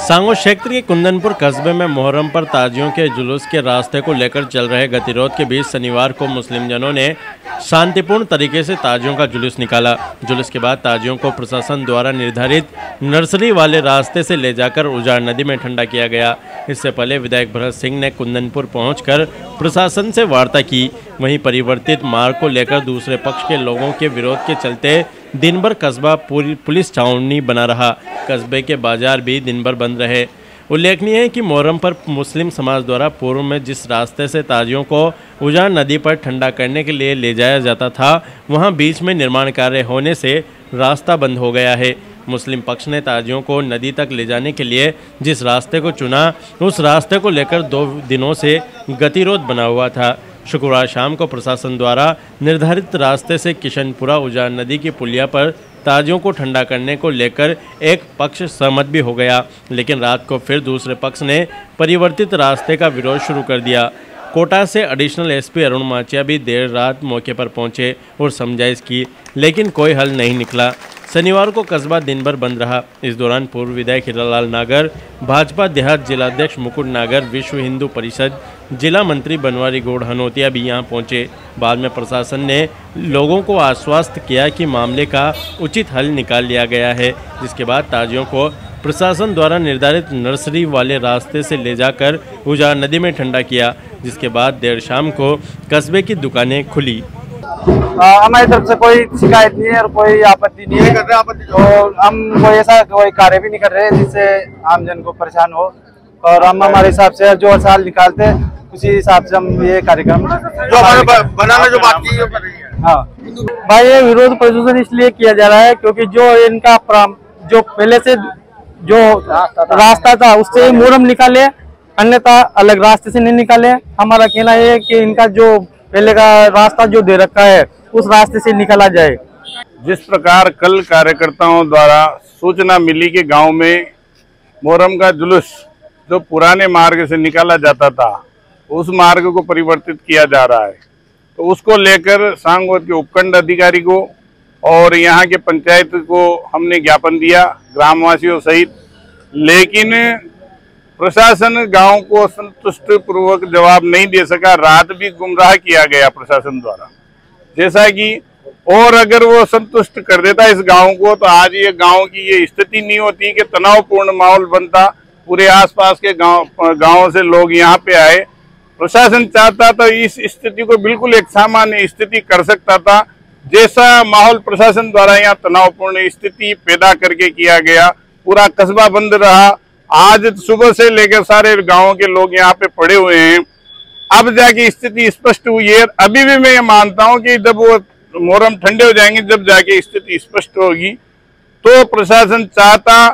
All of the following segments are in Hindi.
सांगो क्षेत्र के कुंदनपुर कस्बे में मुहर्रम पर ताजियों के जुलूस के रास्ते को लेकर चल रहे गतिरोध के बीच शनिवार को मुस्लिम जनों ने शांतिपूर्ण तरीके से ताजियों का जुलूस निकाला। जुलूस के बाद ताजियों को प्रशासन द्वारा निर्धारित नर्सरी वाले रास्ते से ले जाकर उजाड़ नदी में ठंडा किया गया। इससे पहले विधायक भरत सिंह ने कुंदनपुर पहुंचकर प्रशासन से वार्ता की। वहीं परिवर्तित मार्ग को लेकर दूसरे पक्ष के लोगों के विरोध के चलते दिन भर कस्बा पुलिस छावनी बना रहा। कस्बे के बाजार भी दिन भर बंद रहे। उल्लेखनीय है कि मुहर्रम पर मुस्लिम समाज द्वारा पूर्व में जिस रास्ते से ताजियों को उजाड़ नदी पर ठंडा करने के लिए ले जाया जाता था, वहां बीच में निर्माण कार्य होने से रास्ता बंद हो गया है। मुस्लिम पक्ष ने ताजियों को नदी तक ले जाने के लिए जिस रास्ते को चुना, उस रास्ते को लेकर 2 दिनों से गतिरोध बना हुआ था। शुक्रवार शाम को प्रशासन द्वारा निर्धारित रास्ते से किशनपुरा उजाड़ नदी की पुलिया पर ताजियों को ठंडा करने को लेकर एक पक्ष सहमत भी हो गया, लेकिन रात को फिर दूसरे पक्ष ने परिवर्तित रास्ते का विरोध शुरू कर दिया। कोटा से एडिशनल एसपी अरुण माचिया भी देर रात मौके पर पहुंचे और समझाइश की, लेकिन कोई हल नहीं निकला। शनिवार को कस्बा दिन भर बंद रहा। इस दौरान पूर्व विधायक हीरालाल नागर, भाजपा देहात जिलाध्यक्ष मुकुट नागर, विश्व हिंदू परिषद जिला मंत्री बनवारी गौड़ हनोतिया भी यहां पहुंचे। बाद में प्रशासन ने लोगों को आश्वस्त किया कि मामले का उचित हल निकाल लिया गया है, जिसके बाद ताजियों को प्रशासन द्वारा निर्धारित नर्सरी वाले रास्ते से ले जाकर उजाड़ नदी में ठंडा किया, जिसके बाद देर शाम को कस्बे की दुकानें खुली। हमारी तरफ से कोई शिकायत नहीं है और कोई आपत्ति नहीं है और हम कोई ऐसा कोई कार्य भी नहीं कर रहे जिससे आम जन को परेशान हो। और हम हमारे हिसाब से जो साल निकालते हैं उसी हिसाब से हम ये कार्यक्रम जो हमारे बनाने जो बात की कर रही है। हाँ भाई, ये विरोध प्रदर्शन इसलिए किया जा रहा है क्योंकि जो इनका जो पहले से जो रास्ता था उससे मुहर्रम निकाले, अन्यथा अलग रास्ते से नहीं निकाले। हमारा कहना ये है कि इनका जो पहले का रास्ता जो दे रखा है उस रास्ते से निकाला जाए। जिस प्रकार कल कार्यकर्ताओं द्वारा सूचना मिली कि गांव में मुहर्रम का जुलूस जो पुराने मार्ग से निकाला जाता था उस मार्ग को परिवर्तित किया जा रहा है, तो उसको लेकर सांगोद के उपखंड अधिकारी को और यहाँ के पंचायत को हमने ज्ञापन दिया, ग्रामवासियों सहित, लेकिन प्रशासन गांव को संतुष्ट पूर्वक जवाब नहीं दे सका। रात भी गुमराह किया गया प्रशासन द्वारा, जैसा कि और अगर वो संतुष्ट कर देता इस गांव को तो आज ये गांव की ये स्थिति नहीं होती कि तनावपूर्ण माहौल बनता। पूरे आसपास के गांव से लोग यहाँ पे आए। प्रशासन चाहता तो इस स्थिति को बिल्कुल एक सामान्य स्थिति कर सकता था। जैसा माहौल प्रशासन द्वारा यहाँ तनावपूर्ण स्थिति पैदा करके किया गया, पूरा कस्बा बंद रहा। आज सुबह से लेकर सारे गांवों के लोग यहाँ पे पड़े हुए हैं। अब जाके स्थिति स्पष्ट हुई है। अभी भी मैं ये मानता हूँ कि जब वो मुहर्रम ठंडे हो जाएंगे, जब जाके स्थिति स्पष्ट होगी, तो प्रशासन चाहता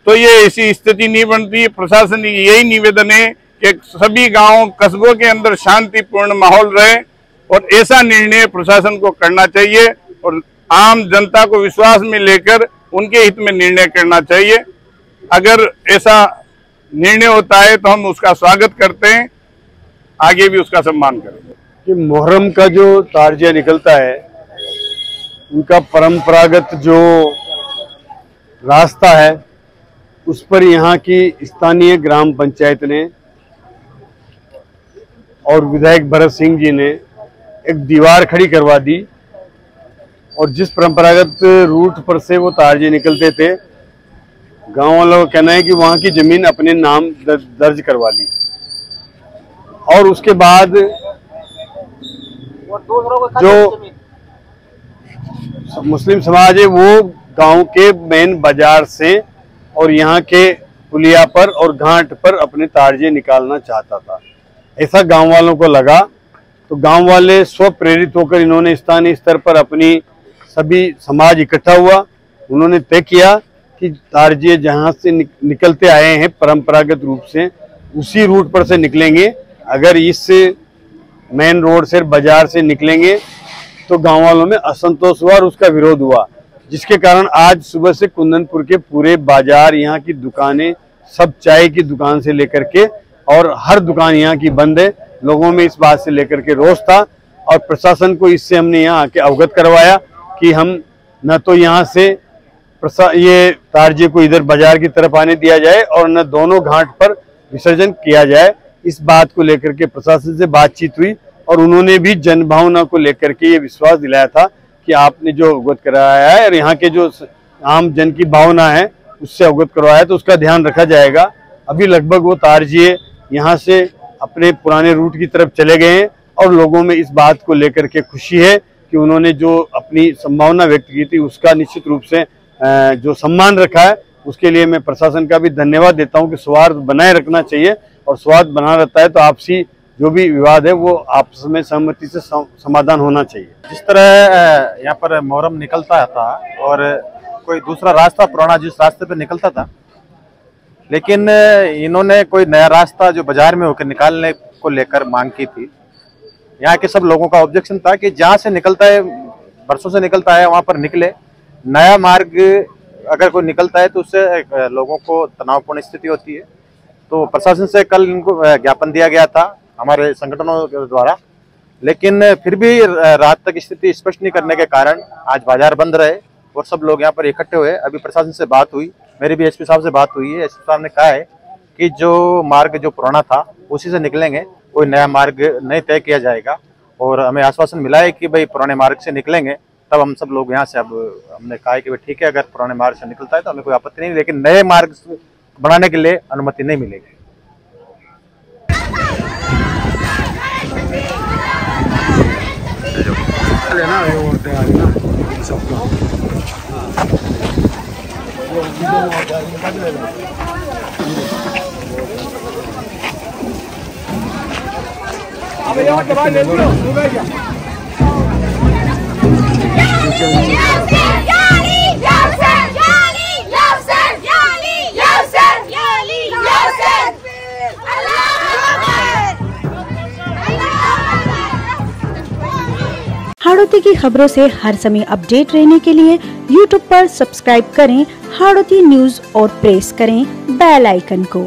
तो ये ऐसी स्थिति नहीं बनती। प्रशासन की यही निवेदन है कि सभी गांव कस्बों के अंदर शांतिपूर्ण माहौल रहे और ऐसा निर्णय प्रशासन को करना चाहिए और आम जनता को विश्वास में लेकर उनके हित में निर्णय करना चाहिए। अगर ऐसा निर्णय होता है तो हम उसका स्वागत करते हैं, आगे भी उसका सम्मान करेंगे। कि मुहर्रम का जो ताजिया निकलता है उनका परंपरागत जो रास्ता है उस पर यहाँ की स्थानीय ग्राम पंचायत ने और विधायक भरत सिंह जी ने एक दीवार खड़ी करवा दी और जिस परंपरागत रूट पर से वो ताजिए निकलते थे, गांव वालों का कहना है कि वहां की जमीन अपने नाम दर्ज करवा ली और उसके बाद जो मुस्लिम समाज है वो गांव के मेन बाजार से और यहाँ के पुलिया पर और घाट पर अपने ताजिए निकालना चाहता था। ऐसा गांव वालों को लगा, तो गांव वाले स्व प्रेरित होकर इन्होंने स्थानीय स्तर पर अपनी सभी समाज इकट्ठा हुआ। उन्होंने तय किया कि ताजिए जहां से निकलते आए हैं परंपरागत रूप से उसी रूट पर से निकलेंगे। अगर इस मेन रोड से बाजार से निकलेंगे तो गांव वालों में असंतोष हुआ और उसका विरोध हुआ, जिसके कारण आज सुबह से कुंदनपुर के पूरे बाजार, यहाँ की दुकानें, सब चाय की दुकान से लेकर के और हर दुकान यहाँ की बंद है। लोगों में इस बात से लेकर के रोष था और प्रशासन को इससे हमने यहाँ आके अवगत करवाया कि हम न तो यहाँ से ये तारजे को इधर बाजार की तरफ आने दिया जाए और न दोनों घाट पर विसर्जन किया जाए। इस बात को लेकर के प्रशासन से बातचीत हुई और उन्होंने भी जनभावना को लेकर के ये विश्वास दिलाया था कि आपने जो अवगत कराया है और यहाँ के जो आम जन की भावना है उससे अवगत करवाया है तो उसका ध्यान रखा जाएगा। अभी लगभग वो तारजिए यहाँ से अपने पुराने रूट की तरफ चले गए हैं और लोगों में इस बात को लेकर के खुशी है कि उन्होंने जो अपनी संभावना व्यक्त की थी उसका निश्चित रूप से जो सम्मान रखा है उसके लिए मैं प्रशासन का भी धन्यवाद देता हूं कि सौहार्द बनाए रखना चाहिए और सौहार्द बना रहता है तो आपसी जो भी विवाद है वो आपस में सहमति से समाधान होना चाहिए। जिस तरह यहाँ पर मुहर्रम निकलता था और कोई दूसरा रास्ता पुराना जिस रास्ते पे निकलता था, लेकिन इन्होंने कोई नया रास्ता जो बाजार में होकर निकालने को लेकर मांग की थी। यहाँ के सब लोगों का ऑब्जेक्शन था कि जहाँ से निकलता है, बरसों से निकलता है, वहाँ पर निकले। नया मार्ग अगर कोई निकलता है तो उससे लोगों को तनावपूर्ण स्थिति होती है। तो प्रशासन से कल इनको ज्ञापन दिया गया था हमारे संगठनों के द्वारा, लेकिन फिर भी रात तक स्थिति स्पष्ट नहीं करने के कारण आज बाजार बंद रहे और सब लोग यहाँ पर इकट्ठे हुए। अभी प्रशासन से बात हुई, मेरी भी एसपी साहब से बात हुई है। एसपी साहब ने कहा है कि जो मार्ग जो पुराना था उसी से निकलेंगे, कोई नया मार्ग नहीं तय किया जाएगा। और हमें आश्वासन मिला है कि भाई पुराने मार्ग से निकलेंगे, तब हम सब लोग यहाँ से। अब हमने कहा है कि भाई ठीक है, अगर पुराने मार्ग से निकलता है तो हमें कोई आपत्ति नहीं, लेकिन नए मार्ग बनाने के लिए अनुमति नहीं मिलेगी। हाड़ौती की खबरों से हर समय अपडेट रहने के लिए YouTube पर सब्सक्राइब करें हाड़ौती न्यूज और प्रेस करें बेल आइकन को।